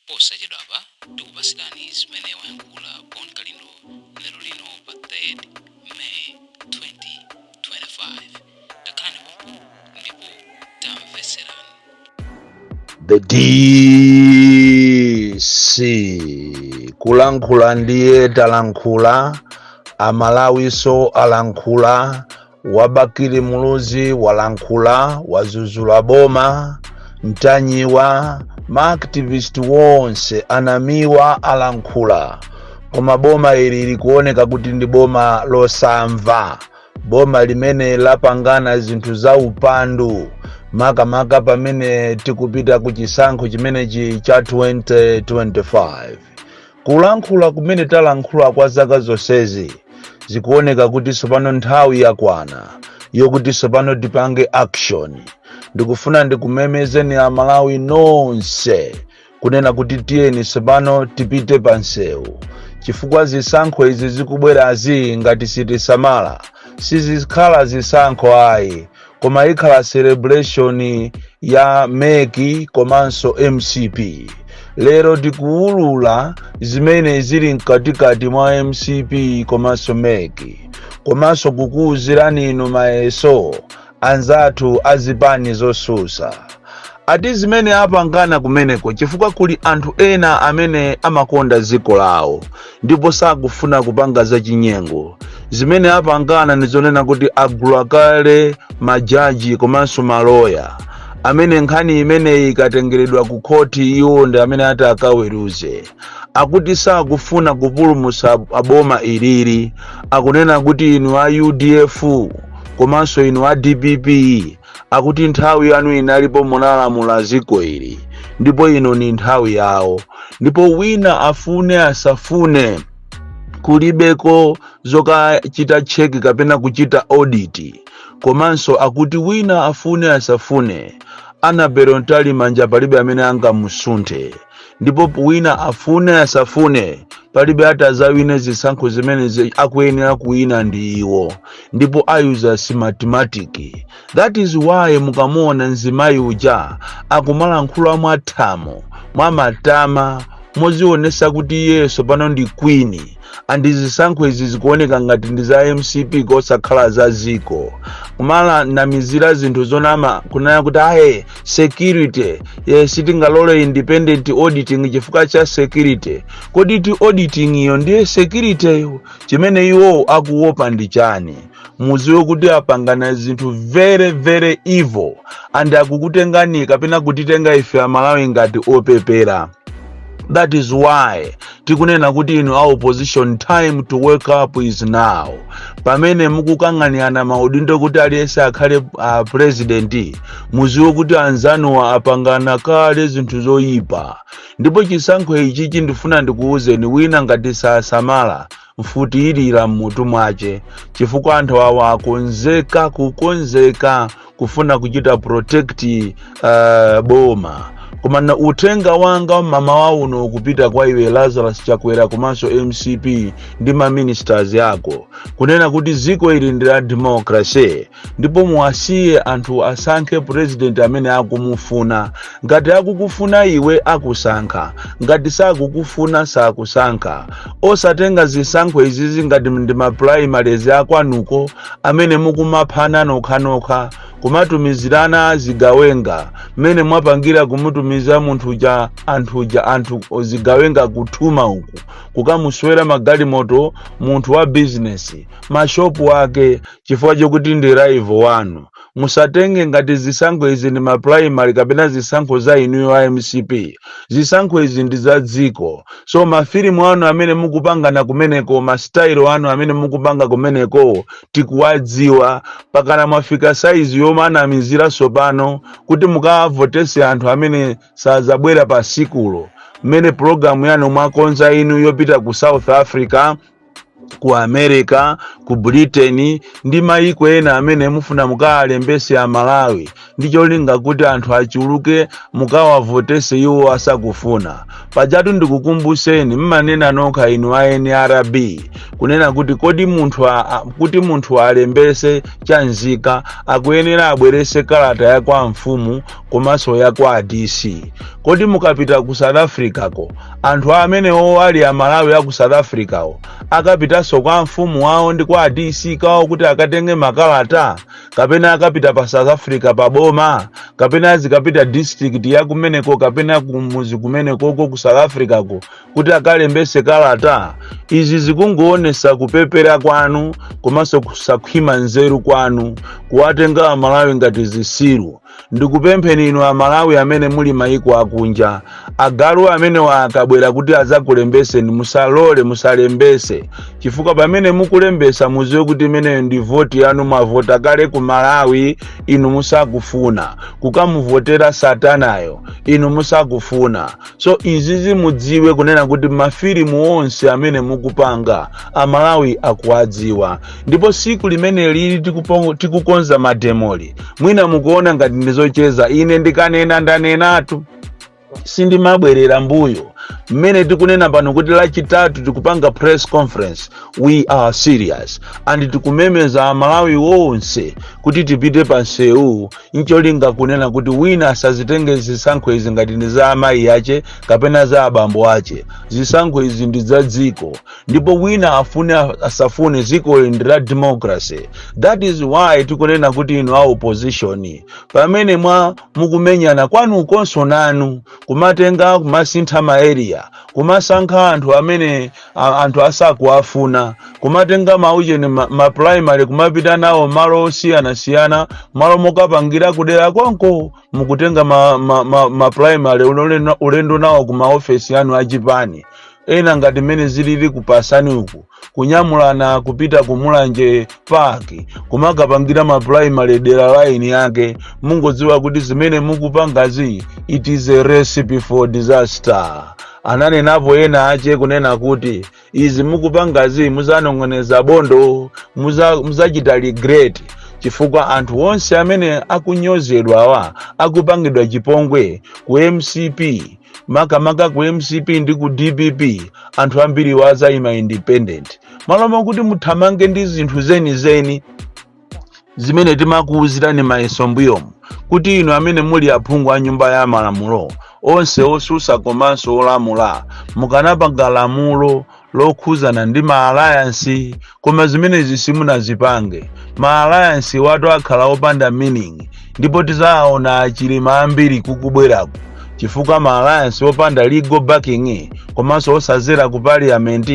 Posa jedwapa tikupasilani zimene wayankhula Bon Kalindo lero lino pa 3 May 2025. Takhani huku ndipo tamveserani. The DC kulankhula ndiye talankhula, amalawiso alankhula, wabakili muluzi walankhula, wazuzula boma, mtanyiwa, maaktivist wonse anamiwa alankhula. Koma boma ili likuoneka kuti ndi boma losamva, boma limene lapangana zinthu za upandu, maka pamene tikupita ku chisankho chimenechi cha 2025. Kulankhula kumene talankhula kwa zaka zonsezi zikuoneka kuti sopano nthawi yakwana yokuti sopano tipange action. Ndikufuna ndikumemezeni amalawi nonse kunena kuti tiyeni sopano tipite pansewu, chifukwa zisankho izi zikubwerazi ngati sitisamala sizikhala zisankho ayi, koma ikhala celebration ya meki komanso MCP. Lero tikuulula zimene zili mkatikati mwa MCP komanso meki, komanso kukuuzirani inu mayeso anzathu azipani zosusa. Ati zimene apangana kumeneko chifukwa kuli anthu ena amene amakonda dziko lawo ndipo sakufuna kupanga za chinyengo. Zimene apangana nizonena kuti agula kale majaji komanso maloya amene nkhani imene ikatengeredwa ku koti iwo ndi amene ati akaweruze. Akuti sakufuna kupulumutsa aboma iliri, akunena kuti inu a UDF komanso inu a DPP akuti nthawi yanu inalipo munalamula dziko ili ndipo ino ni nthawi yawo, ndipo wina afune asafune kulibeko zokachita cheki kapena kuchita audit. Komanso akuti wina afune asafune anabero ntali manja palibe amene angamusunthe, ndipo wina afune asafune palibe atazawine zisankho zimene akuyenera kuwina ndi iwo, ndipo ayuza mathematics. That is why mukamona nzimayi uja akumalankhula mwathamo mwamatama mozionesa kuti yeso pano ndi queen, andi zisankho izi zikuoneka ngati ndi za MCP kosakhala za ziko. Kumala namizira zinthu zonama kunena kuti aye security sitingalole independent auditing chifukwa cha security. Kodi auditing iyo ndiye security chimene iwo akuopa ndi chani? Muziwe kuti apangana zinthu very very evil, and akukutengani kapena kutitenga ife amalawi ngati opepera. That is why tikunena kuti inu our opposition time to wake up is now. Pamene mukukang'aniana maudindo kuti aliyese akhale president, muziwe kuti anzanu apangana kale zinthu zoyipa. Ndipo chisankho ichi ndifuna ndikuuzeni wina ngati sasamala mfutilira mmutu mwache, chifukwa anthu awa akonzeka kukonzeka kufuna kuchita protect boma. Koma na utenga wanga mama wauno kupita kwa iwe Lazarus Chakwera komanso MCP ndi ma ministers yako kunena kuti ziko ili ndi la democracy, ndipo muasiye anthu asankhe president amene akumufuna. Ngati akukufuna iwe akusankha, ngati sakukufuna sakusankha. Osatenga zisankho izizi ngati ndi ma primaries akwanuko amene mukumaphana nokha kumatumizirana zigawenga, mene mwapangira kumutumiza anthu zigawenga kutuma uku kukamuswera magalimoto munthu wa business mashopu wake chifukwa chokuti ndi rival wanu. Musatenge ngati zisankho izi ndi ma primary kapena zisankho za inu wa MCP. Zisankho izi ndi za dziko. So mafilimu anu amene mukupangana kumeneko, ma style anu amene mukupanga kumeneko tikuwadziwa. Pakana mwafika size yomana mizira sopano kuti mukavotese anthu amene sazabwera pasikulo. Mene programu yanu mwakonza inu yopita ku South Africa ku America, ku Britain ndi maiko ena amene mufuna mukaalembese a Malawi ndicholinga kuti anthu achuluke mukawavotese iwo asakufuna. Pajatu ndikukumbuseni mmanena nokha inu a NRB kunena kuti kodi munthu alembese chanzika akuyenera abwerese kalata ya kwa mfumu komanso ya kwa DC. Kodi mukapita ku South Africa ko anthu amene ali a Malawi ya ku South Africa akapitaso kwa mfumu wawo ndi kwa DC kawo kuti akatenge makalata, kapena akapita pa South Africa pa boma, kapena azikapita district ya kumeneko, kapena kumuzi kumeneko ku South Africa ko kuti akalembese kalata. Izi zikungoonesa kupepera kwanu komanso kusakhwima nzeru kwanu kuwatenga a Malawi ngati zisiru. Ndikupempheni inu a Malawi amene muli maiko akunja, agalu amene akabwera kuti azakulembese ni musalole musalembese, chifukwa pamene mukulembesa muziwe kuti imeneyo ndi voti yanu, mavota kale ku Malawi inu musakufuna, kukamuvotera satanayo inu musakufuna. So izizi mudziwe kunena kuti mafilimu onse amene mukupanga a Malawi akuwadziwa. Ndipo siku limene lili tikukonza mademoli mwina mukuona ngati ndizocheza, ine ndikanena ndanenatu sindimabwerera mbuyo. Mmene tikunena pano kuti lachitatu tikupanga press conference, we are serious and tikumemeza a Malawi wonse kuti tipite pa nseu ncholinga kunena kuti wina asazitenge zisankho izi ngati ndi za amayi ache kapena za abambo ache. Zisankho izi ndi za dziko, ndipo wina asafune dziko ndi la democracy. That is why tikunena kuti inu a opposition pamene mukumenyana kwanu ukonso nanu kumatenga kumasintha area, kumasankha anthu amene anthu asakuafuna, kumatenga maujeni ma primary kumapita nawo malo osiyana-siyana, malo mokapangira kudera konko mukutenga ma primary ulendo nawo kuma office yanu achipani. Ena ngati mene zilili kupasani uku kunyamulana kupita kumulanje park kumakapangira ma primary dera line yake, mungodziwa kuti zimene mukupangazi it is a recipe for disaster. Ananenapo ena ache kunena kuti izi mukupangazi muzanong'oneza bondo, muzachita regret, chifukwa anthu onse amene akunyozedwa awa akupangidwa chipongwe ku MCP, makamaka ku MCP ndi ku DPP, anthu ambiri wazayima independent. Maloma kuti muthamange ndi zinthu zeni zimene timakuwuzirani mayeso mbuyomu kuti inu amene muli aphungu a nyumba ya malamulo onse osusa komanso olamula mukanapanga lamulo lokhuzana ndi ma alliance, koma zimene zisimunazipange. Ma alliance watu akhala opanda meaning, ndipo tizaona achilima ambiri kukubweraku chifukwa ma alliance opanda legal backing komanso osazera ku parliament.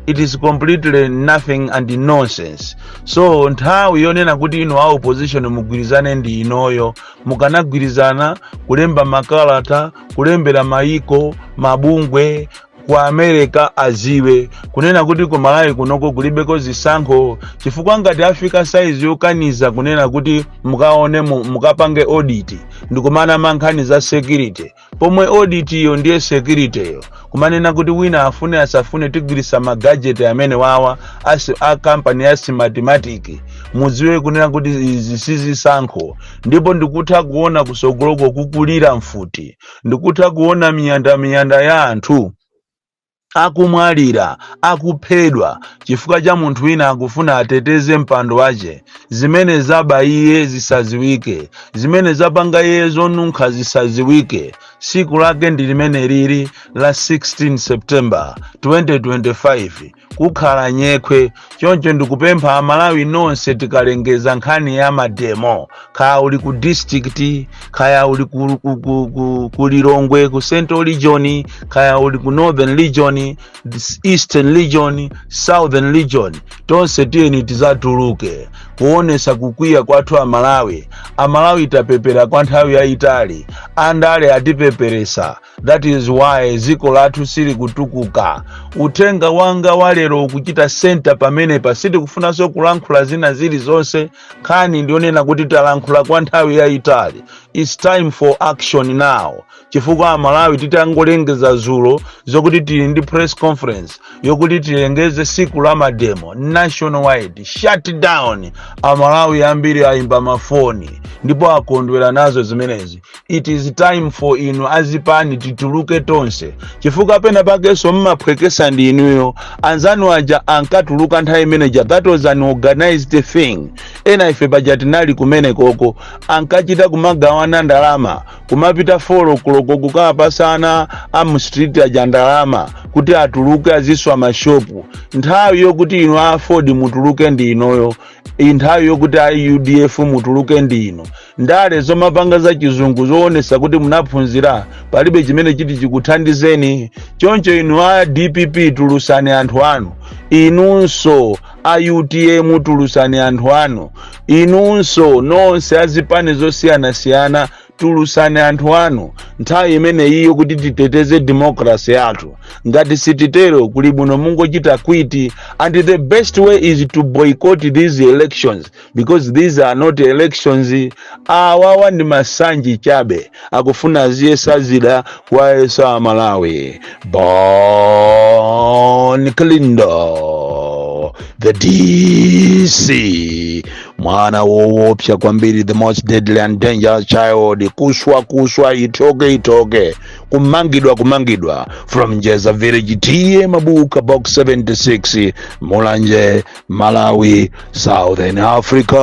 It is completely nothing and nonsense. So nthawi yonena kuti inu a opposition mugwirizane ndi inoyo, mukanagwirizana kulemba makalata, kulembera maiko, mabungwe ku America aziwe kunena kuti ku Malawi kunoko kulibeko zisankho, chifukwa ngati Africa size yokaniza kunena kuti mukaone mukapange audit ndikumana mankhani za security, pomwe audit iyo ndiye security yo kumanena kuti wina afune asafune tigwirisa magadget amene wawa a company ya mathematics, muziwe kunena kuti izi sizisankho. Ndipo ndikutha kuona kusogoloko kukulira mfuti, ndikutha kuona miyanda ya anthu akumwalira, akuphedwa chifukwa cha munthu wina akufuna ateteze mpando wache. Zimene zaba iye zisaziwike, zimene zapanga iye zonunkha zisaziwike. Siku lake ndi limene lili la 16 September 2025 kukhala nyekwe. Choncho ndikupempha Malawi nonse tikalengeza nkhani ya mademo, kaya uli ku district, kaya uli ku Lilongwe ku Central Region, kaya uli ku Northern Region, Eastern Region, Southern Region, tonse tiyeni tizatuluke kuonesa kukwiya kwathu a Malawi. A Malawi tapepera kwa nthawi yayitali, andale atipeperesa. That is why ziko lathu sili kutukuka. Utenga wanga wa lero ukuchita center pamene pasiti kufunanso kulankhula zina zili zonse, khani ndionena kuti talankhula kwa nthawi yayitali. it's time for action now. Chifukwa Malawi titangolengeza zulo zokuti tili ndi press conference yokuti tilengeze siku la mademo nationwide shut down. Amalawi ambiri ayimba mafoni ndipo akondwera nazo zimenezi. It is time for inu azipani tituluke tonse. Chifukwa pena pakeso mmaphwekesa ndi inuyo anzanu aja ankatuluka nthawi imeneja. That was an organized thing. Ena ife paja tinali kumene koko ankachita kumagawana ndalama kumapita folo kuloko kukapasana street aja ndalama kuti atuluke aziswa mashopu. Nthawi yokuti inu afford mutuluke ndi inoyo. Nthawi yokuti UDF mutuluke ndi ino. Ndale zomapanga za chizungu zoonesa kuti munaphunzira palibe chimene chiti chikuthandizeni. Choncho inu a DPP tulusani anthu anu. Inunso a UTM tulusani anthu anu. Inunso nonse azipani zosiyana tulusani anthu anu. Nthawi imene iyo kuti titeteze democracy yathu. Ngati sititero kuli bwino mungochita kwiti, and the best way is to boycott these elections because these are not elections. Awawa ndi masanji chabe akufuna ziyesa zida kwaesa Amalawi. Born Kalindo, the DC, mwana woopsa kwambiri, the most deadly and dangerous child. Kuswa itoke kumangidwa from Jeza Village TM Mabuka box 76 Mulanje, Malawi, Southern Africa.